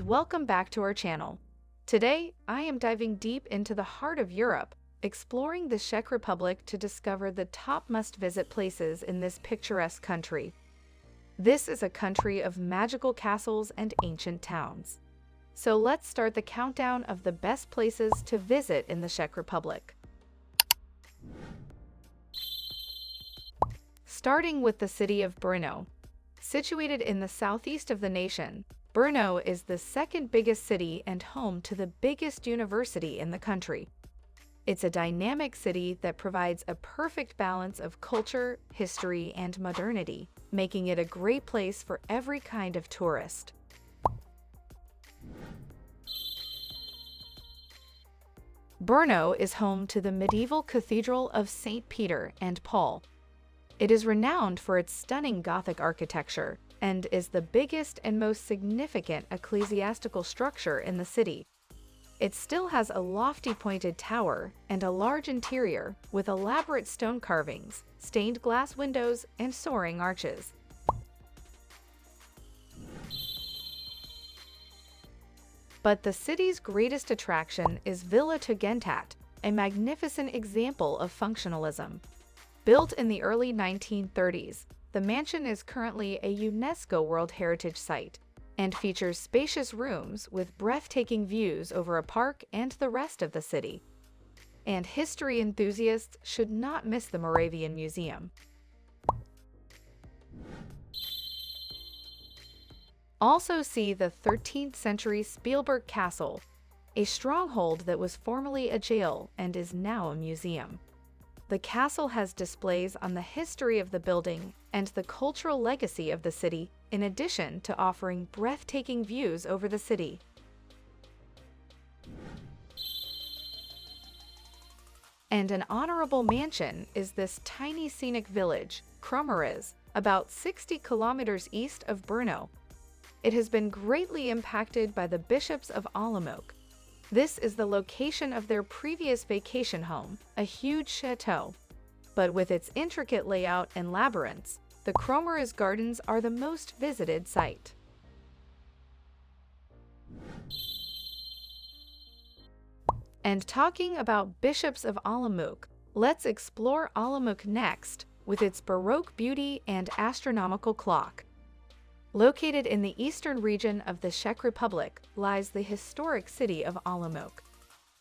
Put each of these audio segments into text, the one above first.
Welcome back to our channel. Today, I am diving deep into the heart of Europe, exploring the Czech Republic to discover the top must-visit places in this picturesque country. This is a country of magical castles and ancient towns. So let's start the countdown of the best places to visit in the Czech Republic. Starting with the city of Brno. Situated in the southeast of the nation, Brno is the second biggest city and home to the biggest university in the country. It's a dynamic city that provides a perfect balance of culture, history, and modernity, making it a great place for every kind of tourist. Brno is home to the medieval Cathedral of St. Peter and Paul. It is renowned for its stunning Gothic architecture and is the biggest and most significant ecclesiastical structure in the city. It still has a lofty pointed tower and a large interior with elaborate stone carvings, stained glass windows, and soaring arches. But the city's greatest attraction is Villa Tugendhat, a magnificent example of functionalism. Built in the early 1930s, the mansion is currently a UNESCO World Heritage Site and features spacious rooms with breathtaking views over a park and the rest of the city. And history enthusiasts should not miss the Moravian Museum. Also see the 13th century Spilberk Castle, a stronghold that was formerly a jail and is now a museum. The castle has displays on the history of the building and the cultural legacy of the city, in addition to offering breathtaking views over the city. And an honorable mansion is this tiny scenic village, Kromeriz, about 60 kilometers east of Brno. It has been greatly impacted by the bishops of Olomouc. This is the location of their previous vacation home, a huge chateau. But with its intricate layout and labyrinths, the Kromeriz Gardens are the most visited site. And talking about bishops of Olomouc, let's explore Olomouc next, with its Baroque beauty and astronomical clock. Located in the eastern region of the Czech Republic lies the historic city of Olomouc.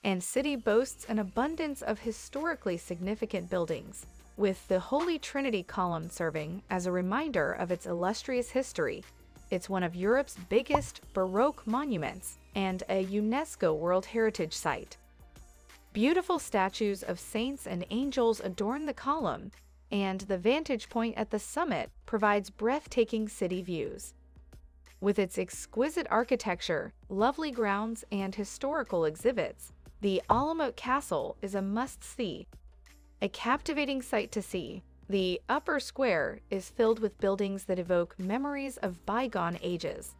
And city boasts an abundance of historically significant buildings, with the Holy Trinity column serving as a reminder of its illustrious history. It's one of Europe's biggest Baroque monuments and a UNESCO World Heritage Site. Beautiful statues of saints and angels adorn the column, and the vantage point at the summit provides breathtaking city views. With its exquisite architecture, lovely grounds, and historical exhibits, the Olomouc Castle is a must-see. A captivating sight to see, the upper square is filled with buildings that evoke memories of bygone ages.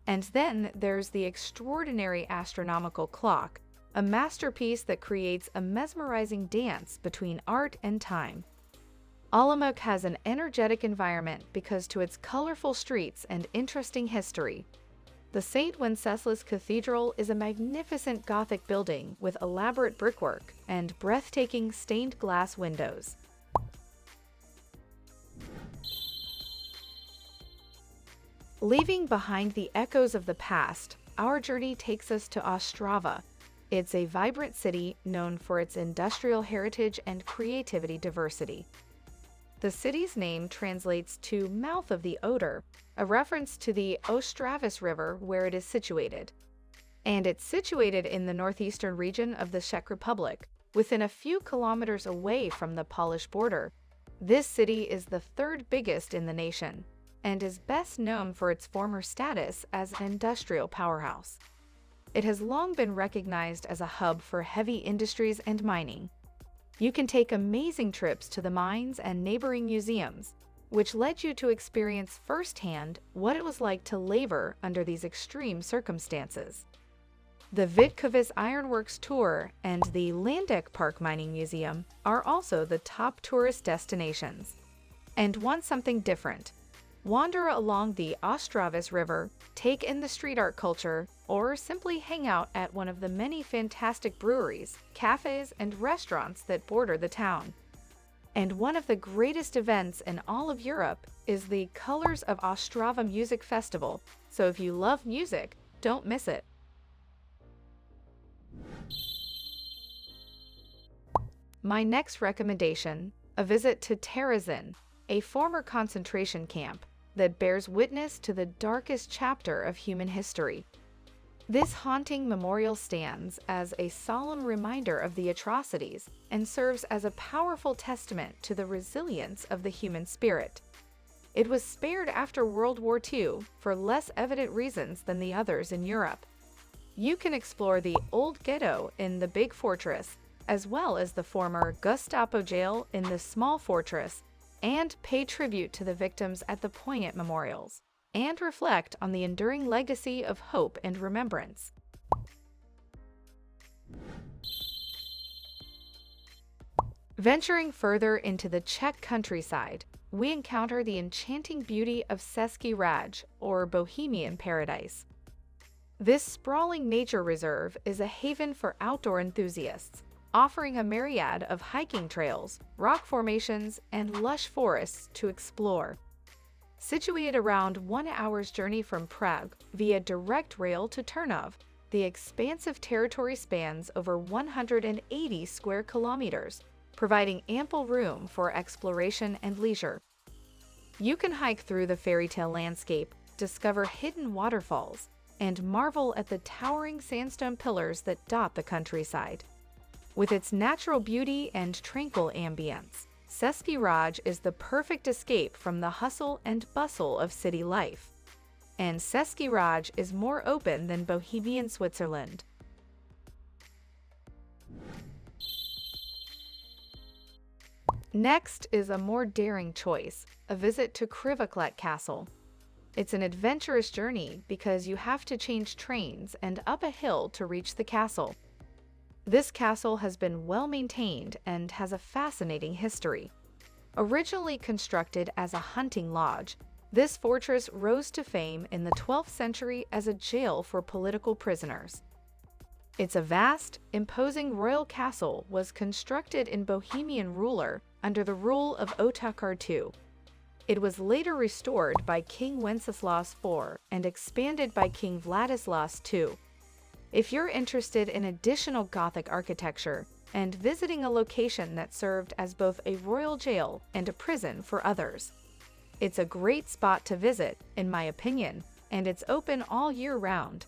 And then there's the extraordinary astronomical clock, a masterpiece that creates a mesmerizing dance between art and time. Olomouc has an energetic environment because to its colorful streets and interesting history. The St. Wenceslas Cathedral is a magnificent Gothic building with elaborate brickwork and breathtaking stained glass windows. Leaving behind the echoes of the past, our journey takes us to Ostrava. It's a vibrant city known for its industrial heritage and creativity diversity. The city's name translates to mouth of the Oder, a reference to the Ostravus River where it is situated. And it's situated in the northeastern region of the Czech Republic, within a few kilometers away from the Polish border. This city is the third biggest in the nation, and is best known for its former status as an industrial powerhouse. It has long been recognized as a hub for heavy industries and mining. You can take amazing trips to the mines and neighboring museums, which led you to experience firsthand what it was like to labor under these extreme circumstances. The Vitus Ironworks Tour and the Landeck Park Mining Museum are also the top tourist destinations. and want something different? Wander along the Ostrava River, take in the street art culture, or simply hang out at one of the many fantastic breweries, cafes, and restaurants that border the town. And one of the greatest events in all of Europe is the Colors of Ostrava Music Festival, so if you love music, don't miss it. My next recommendation, a visit to Terezin, a former concentration camp that bears witness to the darkest chapter of human history. This haunting memorial stands as a solemn reminder of the atrocities and serves as a powerful testament to the resilience of the human spirit. It was spared after World War II for less evident reasons than the others in Europe. You can explore the old ghetto in the big fortress, as well as the former Gestapo jail in the small fortress, and pay tribute to the victims at the poignant memorials, and reflect on the enduring legacy of hope and remembrance. Venturing further into the Czech countryside, we encounter the enchanting beauty of Český Raj, or Bohemian paradise. This sprawling nature reserve is a haven for outdoor enthusiasts, offering a myriad of hiking trails, rock formations, and lush forests to explore. Situated around 1 hour's journey from Prague via direct rail to Trnov, the expansive territory spans over 180 square kilometers, providing ample room for exploration and leisure. You can hike through the fairy tale landscape, discover hidden waterfalls, and marvel at the towering sandstone pillars that dot the countryside. With its natural beauty and tranquil ambience, Český Raj is the perfect escape from the hustle and bustle of city life. And Český Raj is more open than Bohemian Switzerland. Next is a more daring choice, a visit to Krivoklat Castle. It's an adventurous journey because you have to change trains and up a hill to reach the castle. This castle has been well maintained and has a fascinating history. Originally constructed as a hunting lodge, this fortress rose to fame in the 12th century as a jail for political prisoners. Its a vast, imposing royal castle was constructed in Bohemian ruler under the rule of Otakar II. It was later restored by King Wenceslas IV and expanded by King Vladislas II. If you're interested in additional Gothic architecture and visiting a location that served as both a royal jail and a prison for others, it's a great spot to visit, in my opinion, and it's open all year round.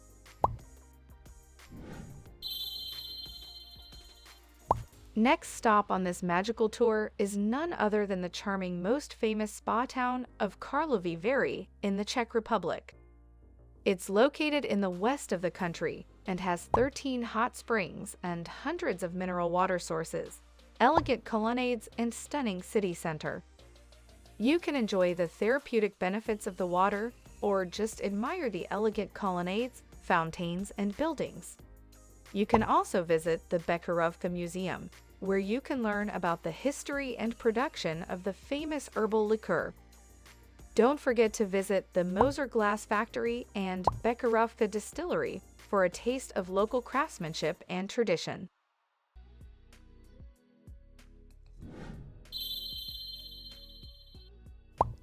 Next stop on this magical tour is none other than the charming, most famous spa town of Karlovy Vary in the Czech Republic. It's located in the west of the country and has 13 hot springs and hundreds of mineral water sources, elegant colonnades, and stunning city center. You can enjoy the therapeutic benefits of the water or just admire the elegant colonnades, fountains, and buildings. You can also visit the Bekarovka Museum, where you can learn about the history and production of the famous herbal liqueur. Don't forget to visit the Moser Glass Factory and Bekarovka Distillery for a taste of local craftsmanship and tradition.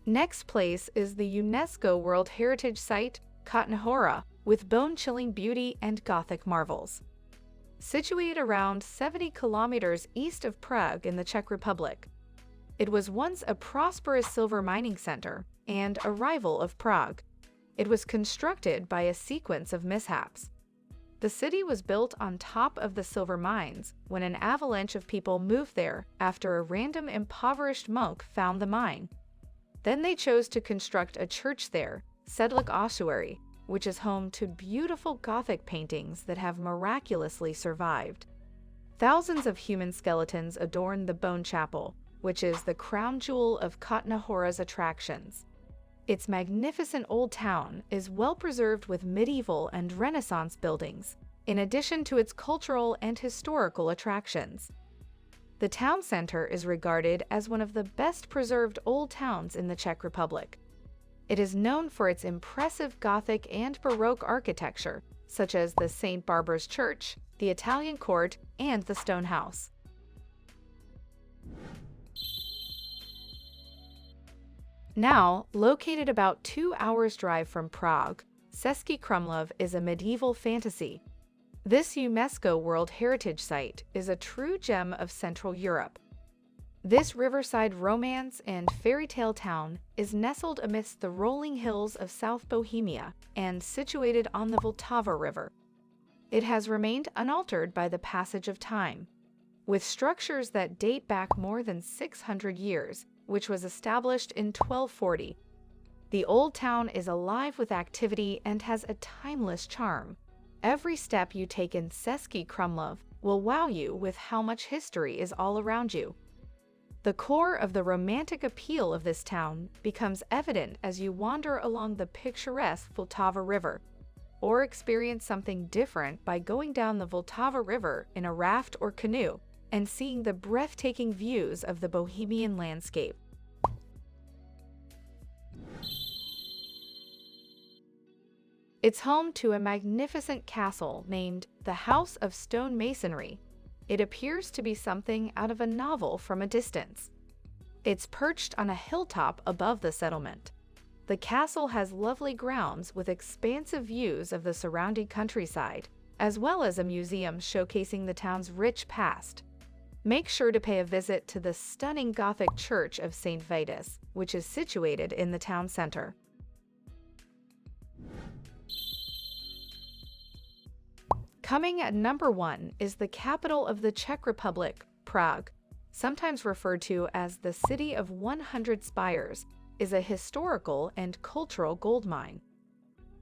Next place is the UNESCO World Heritage Site, Kutná, with bone-chilling beauty and Gothic marvels. Situated around 70 kilometers east of Prague in the Czech Republic, it was once a prosperous silver mining center and a rival of Prague. It was constructed by a sequence of mishaps. The city was built on top of the silver mines when an avalanche of people moved there after a random impoverished monk found the mine. Then they chose to construct a church there, Sedlec Ossuary, which is home to beautiful Gothic paintings that have miraculously survived. Thousands of human skeletons adorn the Bone Chapel, which is the crown jewel of Kutna's attractions. Its magnificent old town is well preserved with medieval and Renaissance buildings, in addition to its cultural and historical attractions. The town center is regarded as one of the best preserved old towns in the Czech Republic. It is known for its impressive Gothic and Baroque architecture, such as the St. Barbara's Church, the Italian Court, and the Stone House. Now, located about 2 hours' drive from Prague, Český Krumlov is a medieval fantasy. This UNESCO World Heritage Site is a true gem of Central Europe. This riverside romance and fairy tale town is nestled amidst the rolling hills of South Bohemia and situated on the Vltava River. It has remained unaltered by the passage of time, with structures that date back more than 600 years, which was established in 1240. The old town is alive with activity and has a timeless charm. Every step you take in Český Krumlov will wow you with how much history is all around you. The core of the romantic appeal of this town becomes evident as you wander along the picturesque Vltava River, or experience something different by going down the Vltava River in a raft or canoe and seeing the breathtaking views of the Bohemian landscape. It's home to a magnificent castle named the House of Stone Masonry. It appears to be something out of a novel from a distance. It's perched on a hilltop above the settlement. The castle has lovely grounds with expansive views of the surrounding countryside, as well as a museum showcasing the town's rich past. Make sure to pay a visit to the stunning Gothic Church of St. Vitus, which is situated in the town center. Coming at number 1 is the capital of the Czech Republic, Prague. Sometimes referred to as the City of 100 Spires, is a historical and cultural goldmine.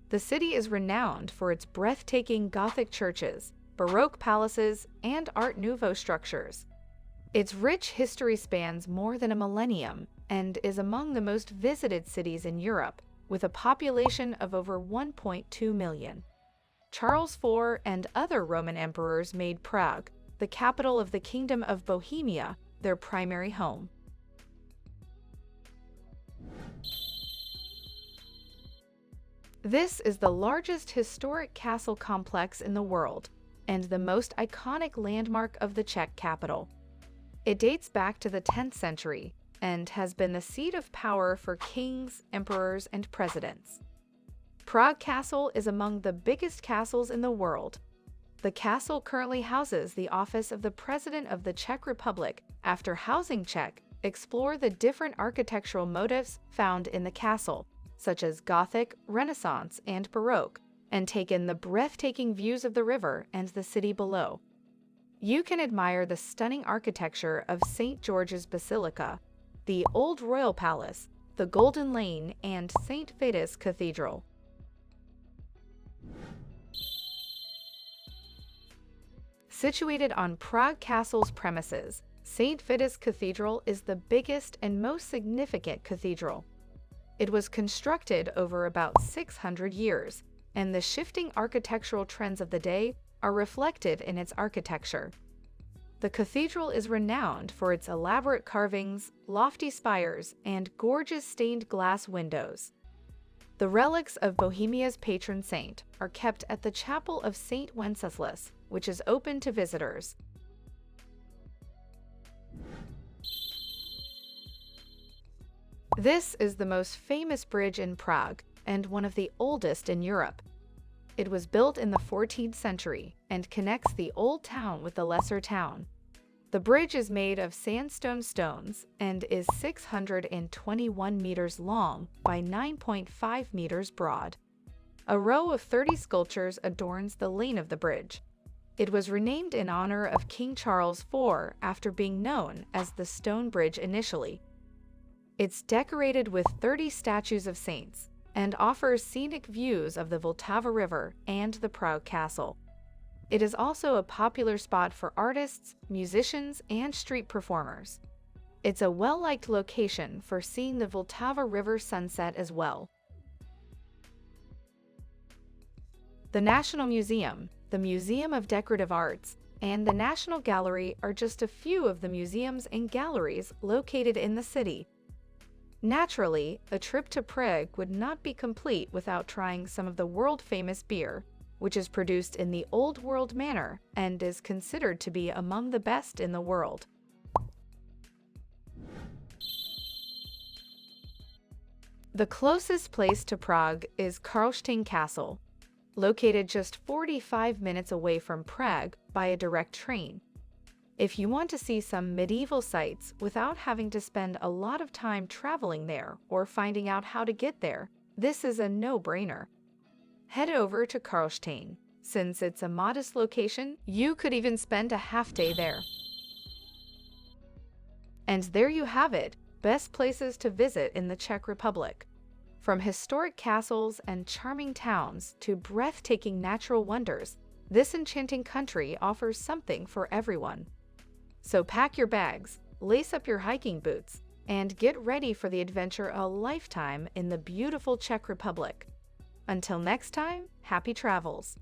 The city is renowned for its breathtaking Gothic churches, Baroque palaces, and Art Nouveau structures. Its rich history spans more than a millennium and is among the most visited cities in Europe, with a population of over 1.2 million. Charles IV and other Roman emperors made Prague, the capital of the Kingdom of Bohemia, their primary home. This is the largest historic castle complex in the world and the most iconic landmark of the Czech capital. It dates back to the 10th century and has been the seat of power for kings, emperors, and presidents. Prague Castle is among the biggest castles in the world. The castle currently houses the office of the President of the Czech Republic. After Housing Czech, explore the different architectural motifs found in the castle, such as Gothic, Renaissance, and Baroque, and take in the breathtaking views of the river and the city below. You can admire the stunning architecture of St. George's Basilica, the Old Royal Palace, the Golden Lane, and St. Vitus Cathedral. Situated on Prague Castle's premises, St. Vitus Cathedral is the biggest and most significant cathedral. It was constructed over about 600 years, and the shifting architectural trends of the day are reflected in its architecture. The cathedral is renowned for its elaborate carvings, lofty spires, and gorgeous stained glass windows. The relics of Bohemia's patron saint are kept at the Chapel of St. Wenceslas, which is open to visitors. This is the most famous bridge in Prague and one of the oldest in Europe. It was built in the 14th century and connects the old town with the lesser town. The bridge is made of sandstone stones and is 621 meters long by 9.5 meters broad. A row of 30 sculptures adorns the lane of the bridge. It was renamed in honor of King Charles IV after being known as the Stone Bridge initially. It's decorated with 30 statues of saints and offers scenic views of the Vltava River and the Prague Castle. It is also a popular spot for artists, musicians, and street performers. It's a well-liked location for seeing the Vltava River sunset as well. The National Museum, the Museum of Decorative Arts, and the National Gallery are just a few of the museums and galleries located in the city. Naturally, a trip to Prague would not be complete without trying some of the world-famous beer, which is produced in the Old World manner and is considered to be among the best in the world. The closest place to Prague is Karlstejn Castle, located just 45 minutes away from Prague by a direct train. If you want to see some medieval sites without having to spend a lot of time traveling there or finding out how to get there, this is a no-brainer. Head over to Karlstejn. Since it's a modest location, you could even spend a half-day there. And there you have it, best places to visit in the Czech Republic. From historic castles and charming towns to breathtaking natural wonders, this enchanting country offers something for everyone. So pack your bags, lace up your hiking boots, and get ready for the adventure a lifetime in the beautiful Czech Republic. Until next time, happy travels!